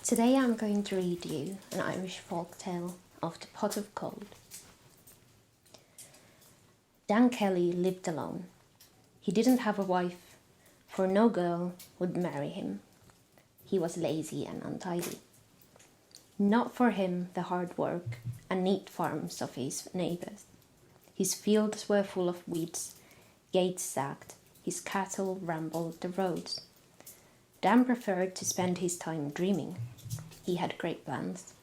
Today I'm going to read you an Irish folk tale of the pot of gold. Dan Kelly lived alone. He didn't have a wife, for no girl would marry him. He was lazy and untidy. Not for him the hard work and neat farms of his neighbours. His fields were full of weeds, gates sagged, his cattle rambled the roads. Dan preferred to spend his time dreaming. He had great plans.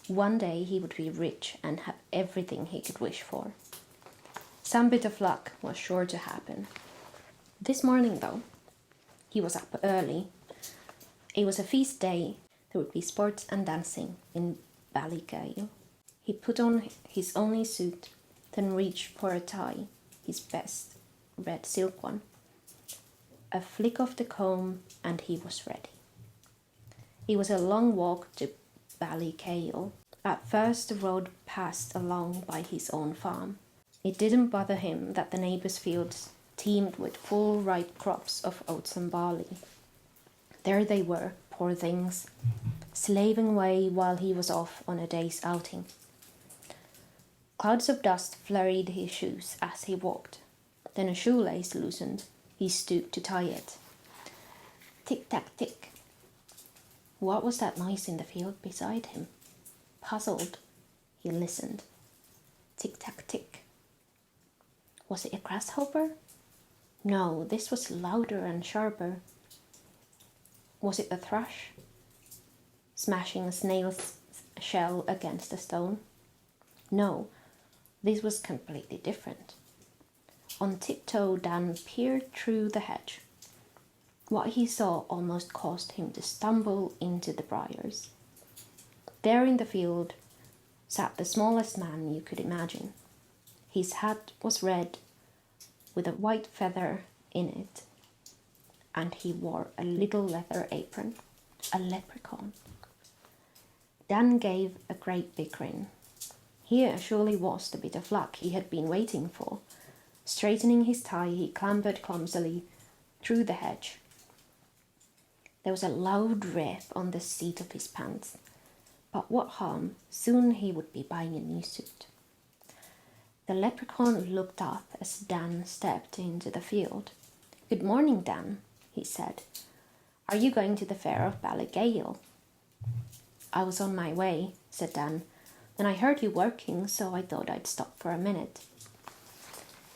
One day he would be rich and have everything he could wish for. Some bit of luck was sure to happen. This morning, though, he was up early. It was a feast day. There would be sports and dancing in Ballygael. He put on his only suit, then reached for a tie, his best, red silk one. A flick of the comb and he was ready. It was a long walk to Ballygael. At first the road passed along by his own farm. It didn't bother him that the neighbours' fields teemed with full ripe crops of oats and barley. There they were, poor things, slaving away while he was off on a day's outing. Clouds of dust flurried his shoes as he walked. Then a shoelace loosened. He stooped to tie it. Tick-tack-tick. What was that noise in the field beside him? Puzzled, he listened. Tick-tack-tick. Was it a grasshopper? No, this was louder and sharper. Was it a thrush, smashing a snail's shell against a stone? No, this was completely different. On tiptoe, Dan peered through the hedge. What he saw almost caused him to stumble into the briars. There in the field sat the smallest man you could imagine. His hat was red with a white feather in it, and he wore a little leather apron, a leprechaun. Dan gave a great big grin. Here surely was the bit of luck he had been waiting for. Straightening his tie, he clambered clumsily through the hedge. There was a loud rip on the seat of his pants. But what harm? Soon he would be buying a new suit. The leprechaun looked up as Dan stepped into the field. Good morning, Dan, he said. Are you going to the fair of Ballygael? I was on my way, said Dan. Then I heard you working, so I thought I'd stop for a minute.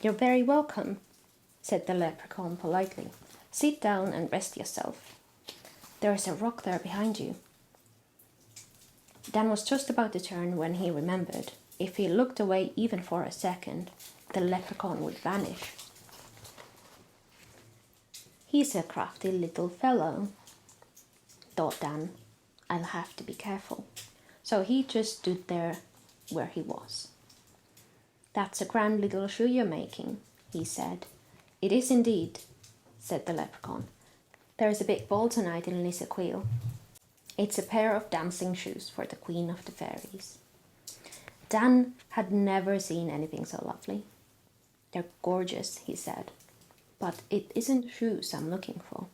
You're very welcome, said the leprechaun politely. Sit down and rest yourself. There is a rock there behind you. Dan was just about to turn when he remembered. If he looked away even for a second, the leprechaun would vanish. He's a crafty little fellow, thought Dan. I'll have to be careful. So he just stood there where he was. That's a grand little shoe you're making, he said. It is indeed, said the leprechaun. There is a big ball tonight in Lissaquil. It's a pair of dancing shoes for the Queen of the Fairies. Dan had never seen anything so lovely. They're gorgeous, he said, but it isn't shoes I'm looking for.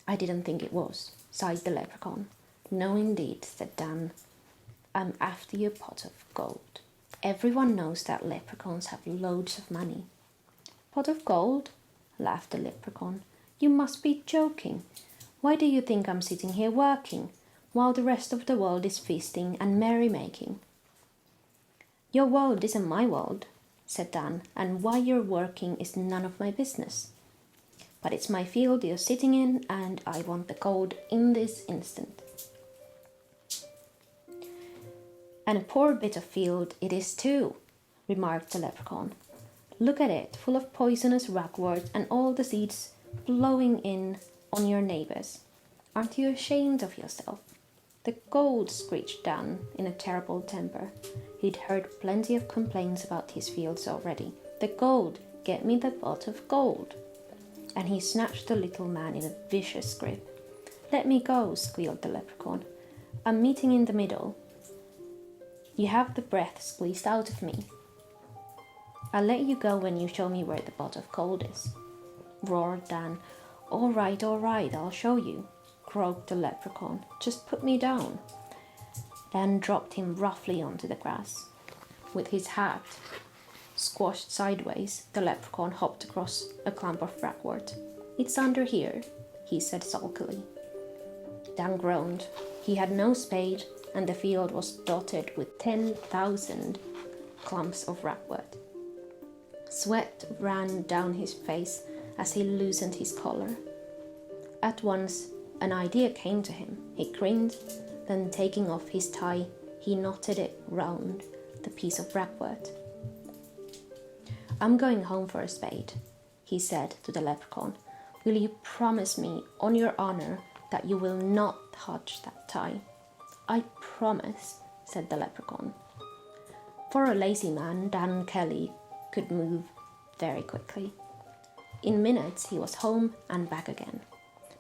I didn't think it was, sighed the leprechaun. No, indeed, said Dan. I'm after your pot of gold. Everyone knows that leprechauns have loads of money. Pot of gold? Laughed the leprechaun. You must be joking. Why do you think I'm sitting here working, while the rest of the world is feasting and merrymaking? Your world isn't my world, said Dan, and why you're working is none of my business. But it's my field you're sitting in, and I want the gold in this instant. And a poor bit of field it is too, remarked the leprechaun. Look at it, full of poisonous ragwort and all the seeds blowing in on your neighbours. Aren't you ashamed of yourself? The gold, screeched Dan in a terrible temper. He'd heard plenty of complaints about his fields already. The gold, get me the pot of gold. And he snatched the little man in a vicious grip. Let me go, squealed the leprechaun. I'm meeting in the middle. You have the breath squeezed out of me. I'll let you go when you show me where the pot of gold is, roared Dan. All right, I'll show you, croaked the leprechaun. "Just put me down." Dan dropped him roughly onto the grass. With his hat squashed sideways, the leprechaun hopped across a clump of ragwort. "It's under here," he said sulkily. Dan groaned. He had no spade, and the field was dotted with 10,000 clumps of ragwort. Sweat ran down his face as he loosened his collar. At once, an idea came to him. He grinned, then taking off his tie, he knotted it round the piece of ragwort. "I'm going home for a spade," he said to the leprechaun. "Will you promise me on your honor that you will not touch that tie?" "I promise," said the leprechaun. For a lazy man, Dan Kelly could move very quickly. In minutes he was home and back again.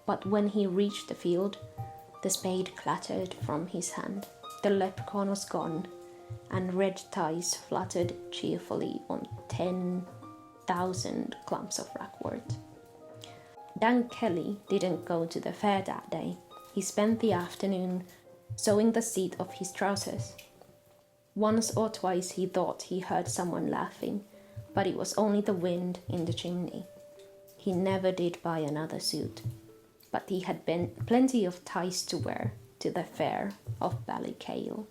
But when he reached the field, the spade clattered from his hand. The leprechaun was gone, and red ties fluttered cheerfully on 10,000 clumps of ragwort. Dan Kelly didn't go to the fair that day. He spent the afternoon sewing the seat of his trousers. Once or twice he thought he heard someone laughing, but it was only the wind in the chimney. He never did buy another suit, but he had plenty of ties to wear to the fair of Ballycale.